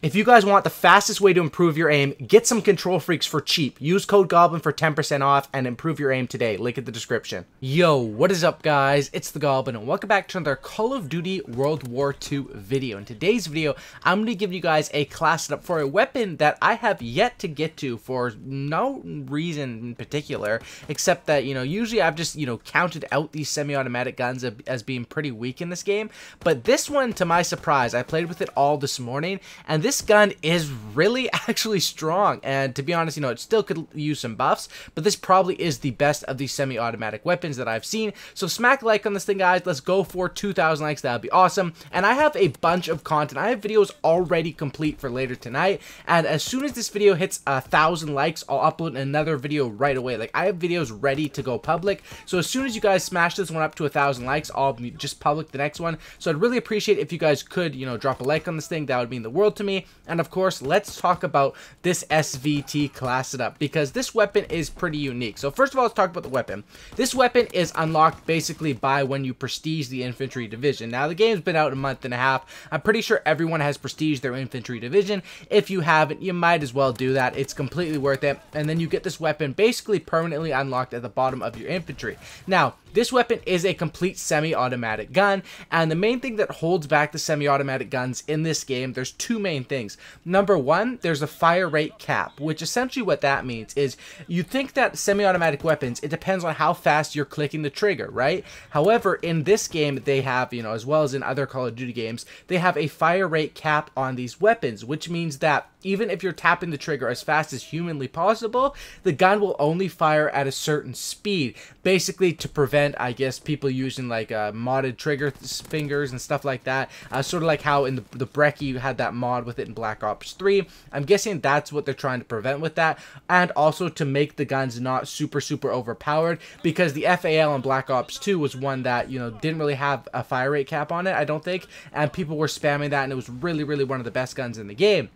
If you guys want the fastest way to improve your aim, get some Control Freaks for cheap. Use code Goblin for 10% off and improve your aim today. Link in the description. Yo, what is up guys? It's the Goblin and welcome back to another Call of Duty World War II video. In today's video, I'm going to give you guys a class setup for a weapon that I have yet to get to for no reason in particular, except that, usually I've just, counted out these semi-automatic guns as being pretty weak in this game. But this one, to my surprise, I played with it all this morning, and this gun is really actually strong, and to be honest, it still could use some buffs, but this probably is the best of these semi-automatic weapons that I've seen. So smack a like on this thing, guys. Let's go for 2,000 likes. That would be awesome. And I have a bunch of content. I have videos already complete for later tonight, and as soon as this video hits 1,000 likes, I'll upload another video right away. Like, I have videos ready to go public, so as soon as you guys smash this one up to 1,000 likes, I'll just public the next one. So I'd really appreciate if you guys could, drop a like on this thing. That would mean the world to me. And of course, let's talk about this SVT class setup, because this weapon is pretty unique. So first of all, let's talk about the weapon. This weapon is unlocked basically by when you prestige the infantry division. Now, the game's been out a month and a half. I'm pretty sure everyone has prestiged their infantry division. If you haven't, you might as well do that. It's completely worth it. And then you get this weapon basically permanently unlocked at the bottom of your infantry. Now, this weapon is a complete semi-automatic gun, and the main thing that holds back the semi-automatic guns in this game, there's two main things. Number one, there's a fire rate cap, which essentially what that means is you think that semi-automatic weapons, it depends on how fast you're clicking the trigger, right? However, in this game, they have, as well as in other Call of Duty games, they have a fire rate cap on these weapons, which means that even if you're tapping the trigger as fast as humanly possible, the gun will only fire at a certain speed, basically to prevent, I guess, people using like modded trigger fingers and stuff like that. Sort of like how in the Brecci you had that mod with it in Black Ops 3. I'm guessing that's what they're trying to prevent with that, and also to make the guns not super overpowered, because the FAL in Black Ops 2 was one that, didn't really have a fire rate cap on it, I don't think, and people were spamming that, and it was really one of the best guns in the game.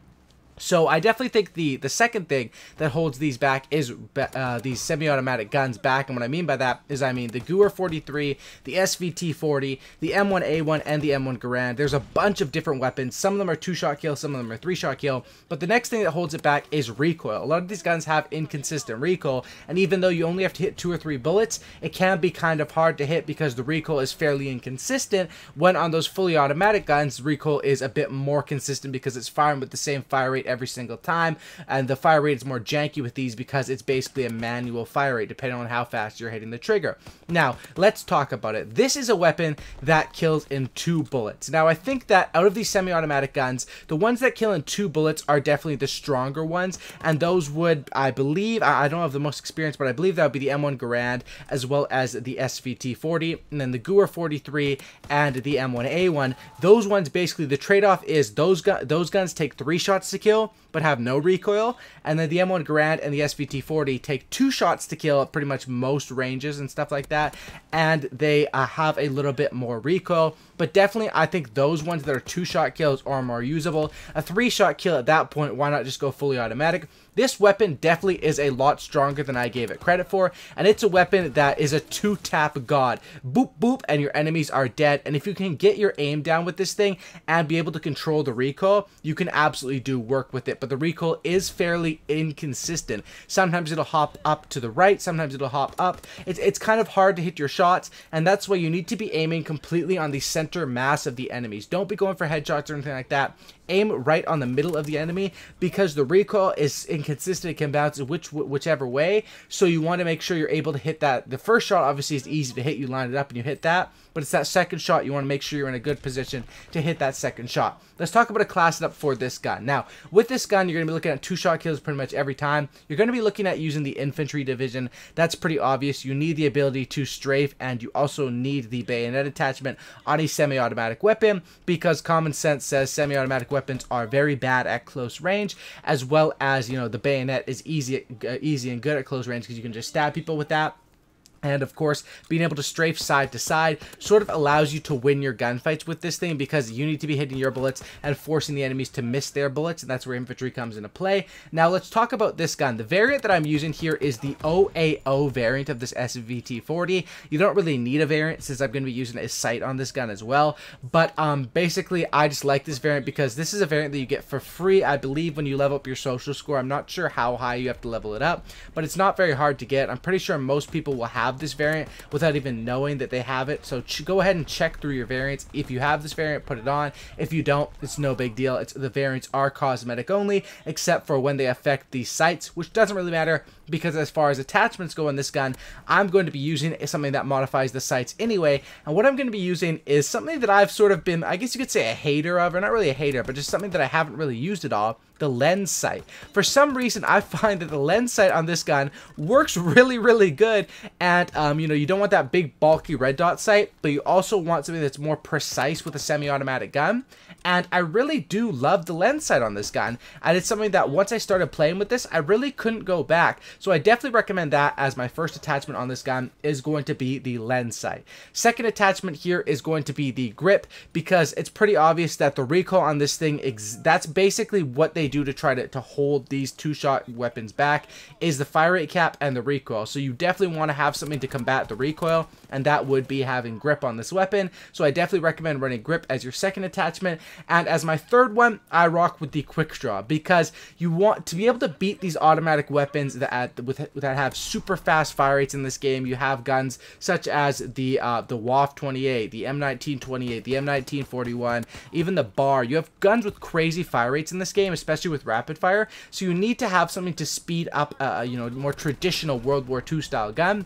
So I definitely think the second thing that holds these back is these semi-automatic guns back, and what I mean by that is, the Ww2, the SVT-40, the M1A1, and the M1 Garand. There's a bunch of different weapons. Some of them are 2-shot kill, some of them are 3-shot kill, but the next thing that holds it back is recoil. A lot of these guns have inconsistent recoil, and even though you only have to hit 2 or 3 bullets, it can be kind of hard to hit because the recoil is fairly inconsistent, when on those fully automatic guns, recoil is a bit more consistent because it's firing with the same fire rate every single time, and the fire rate is more janky with these because it's basically a manual fire rate depending on how fast you're hitting the trigger. Now, let's talk about it. This is a weapon that kills in 2 bullets. Now, I think that out of these semi-automatic guns, the ones that kill in 2 bullets are definitely the stronger ones, and those would, I believe, I don't have the most experience, but I believe that would be the M1 Garand as well as the SVT-40, and then the Ww2 and the M1A1. Those ones, basically, the trade-off is those guns take 3 shots to kill, but have no recoil, and then the M1 Garand and the SVT-40 take 2 shots to kill at pretty much most ranges and stuff like that, and they have a little bit more recoil. But definitely, I think those ones that are 2-shot kills are more usable. A 3-shot kill at that point, why not just go fully automatic? This weapon definitely is a lot stronger than I gave it credit for, and it's a weapon that is a 2-tap god. Boop, boop, and your enemies are dead. And if you can get your aim down with this thing and be able to control the recoil, you can absolutely do work with it. But the recoil is fairly inconsistent. Sometimes it'll hop up to the right, sometimes it'll hop up. It's kind of hard to hit your shots, and that's why you need to be aiming completely on the center mass of the enemies. Don't be going for headshots or anything like that. Aim right on the middle of the enemy, because the recoil is inconsistent. It can bounce whichever way, so you want to make sure you're able to hit that. The first shot obviously is easy to hit, you line it up and you hit that, but it's that second shot you want to make sure you're in a good position to hit that second shot. Let's talk about a class setup for this gun. Now, with this gun, you're going to be looking at 2-shot kills pretty much every time. You're going to be looking at using the infantry division. That's pretty obvious. You need the ability to strafe, and you also need the bayonet attachment on a semi-automatic weapon, because common sense says semi-automatic weapons are very bad at close range, as well as, the bayonet is easy and good at close range because you can just stab people with that. And of course, being able to strafe side to side sort of allows you to win your gunfights with this thing, because you need to be hitting your bullets and forcing the enemies to miss their bullets, and that's where infantry comes into play. Now let's talk about this gun. The variant that I'm using here is the OAO variant of this SVT-40. You don't really need a variant since I'm going to be using a sight on this gun as well, but basically I just like this variant because this is a variant that you get for free, I believe, when you level up your social score. I'm not sure how high you have to level it up, but it's not very hard to get. I'm pretty sure most people will have this variant without even knowing that they have it, so go ahead and check through your variants. If you have this variant, put it on. If you don't, it's no big deal. The variants are cosmetic only, except for when they affect the sights, which doesn't really matter, because as far as attachments go in this gun, I'm going to be using something that modifies the sights anyway. And what I'm going to be using is something that I've sort of been, I guess you could say, a hater of, or not really a hater, but just something that I haven't really used at all: the lens sight. For some reason, I find that the lens sight on this gun works really, really good. And you know, you don't want that big bulky red dot sight, but you also want something that's more precise with a semi-automatic gun. And I really do love the lens sight on this gun, and it's something that once I started playing with this, I really couldn't go back. So I definitely recommend that as my first attachment on this gun is going to be the lens sight. Second attachment here is going to be the grip, because it's pretty obvious that the recoil on this thing, that's basically what they do to try to hold these two-shot weapons back, is the fire rate cap and the recoil. So you definitely want to have something to combat the recoil, and that would be having grip on this weapon. So I definitely recommend running grip as your second attachment. And as my third one, I rock with the quick draw, because you want to be able to beat these automatic weapons that have super fast fire rates in this game. You have guns such as the Ww2, the M1928, the M1941, even the BAR. You have guns with crazy fire rates in this game, especially with rapid fire. So you need to have something to speed up, you know, more traditional World War II style gun.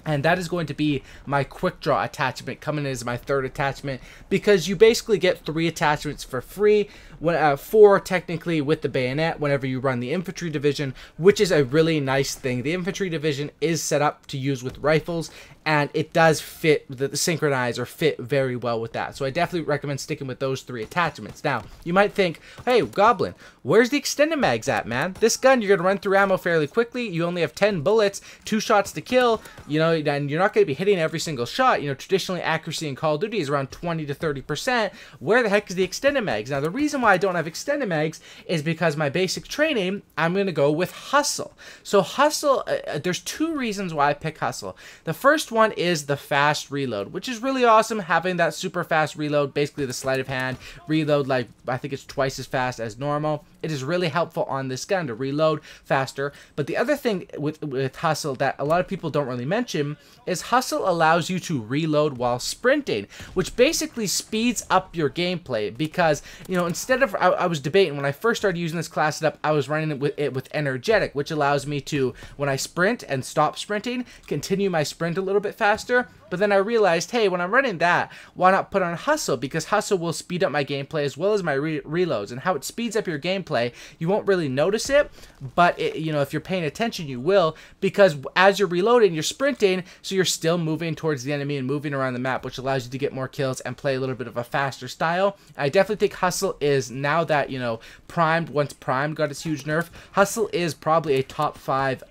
And that is going to be my quick draw attachment, coming in as my third attachment, because you basically get 3 attachments for free, 4 technically with the bayonet whenever you run the infantry division, which is a really nice thing. The infantry division is set up to use with rifles, and it does fit, synchronize or fit very well with that. So I definitely recommend sticking with those 3 attachments. Now, you might think, hey, Goblin, where's the extended mags at, man? This gun, you're going to run through ammo fairly quickly. You only have 10 bullets, 2 shots to kill, you know, and you're not going to be hitting every single shot. You know, traditionally accuracy in Call of Duty is around 20 to 30%. Where the heck is the extended mags? Now, the reason why I don't have extended mags is because my basic training, I'm going to go with Hustle. So Hustle, there's 2 reasons why I pick Hustle. The first one is the fast reload, which is really awesome, having that super fast reload, basically the sleight of hand reload, like I think it's twice as fast as normal. It is really helpful on this gun to reload faster. But the other thing with Hustle that a lot of people don't really mention is Hustle allows you to reload while sprinting, which basically speeds up your gameplay, because, you know, instead of, I was debating when I first started using this class setup, I was running it with energetic, which allows me to, when I sprint and stop sprinting, continue my sprint a little bit faster. But then I realized, hey, when I'm running that, why not put on Hustle? Because Hustle will speed up my gameplay as well as my reloads. And how it speeds up your gameplay, you won't really notice it, but you know, if you're paying attention, you will, because as you're reloading, you're sprinting, so you're still moving towards the enemy and moving around the map, which allows you to get more kills and play a little bit of a faster style. I definitely think Hustle is, now that, you know, Primed, once Primed got its huge nerf, Hustle is probably a top 5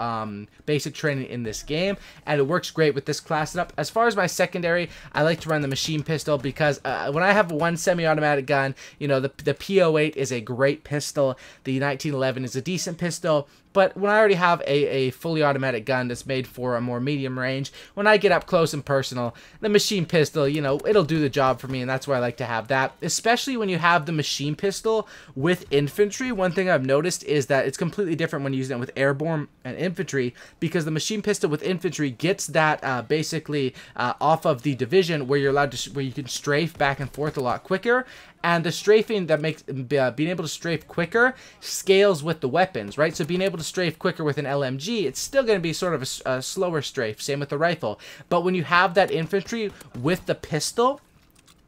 basic training in this game, and it works great with this class setup. As far as my secondary, I like to run the machine pistol, because when I have one semi-automatic gun, you know, the P08 is a great pistol, the 1911 is a decent pistol, but when I already have a fully automatic gun that's made for a more medium range, when I get up close and personal, the machine pistol, you know, it'll do the job for me, and that's why I like to have that. Especially when you have the machine pistol with infantry, one thing I've noticed is that it's completely different when using it with airborne and infantry, because the machine pistol with infantry gets that basically off of the division, where you're allowed to, where you can strafe back and forth a lot quicker. And the strafing that makes being able to strafe quicker scales with the weapons, right? So being able to strafe quicker with an LMG, it's still going to be sort of a slower strafe. Same with the rifle. But when you have that infantry with the pistol,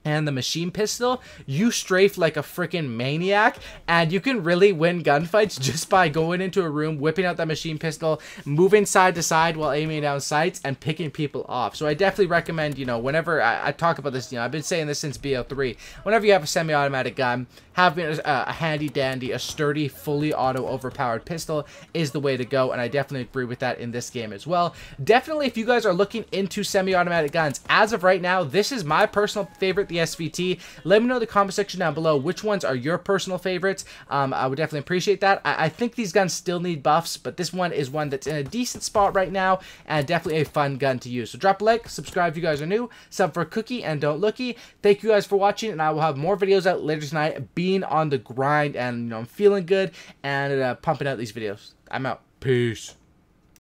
and the machine pistol, you strafe like a freaking maniac, and you can really win gunfights just by going into a room, whipping out that machine pistol, moving side to side while aiming down sights, and picking people off. So I definitely recommend, you know, whenever I talk about this, you know, I've been saying this since BO3, whenever you have a semi-automatic gun, having a handy dandy, a sturdy, fully auto overpowered pistol is the way to go, and I definitely agree with that in this game as well. Definitely, if you guys are looking into semi-automatic guns, as of right now, this is my personal favorite, the SVT. Let me know in the comment section down below which ones are your personal favorites. I would definitely appreciate that. I think these guns still need buffs, but this one is one that's in a decent spot right now, and definitely a fun gun to use. So drop a like, subscribe if you guys are new, sub for a cookie, and don't looky. Thank you guys for watching, and I will have more videos out later tonight, being on the grind, and you know, I'm feeling good and pumping out these videos. I'm out. Peace.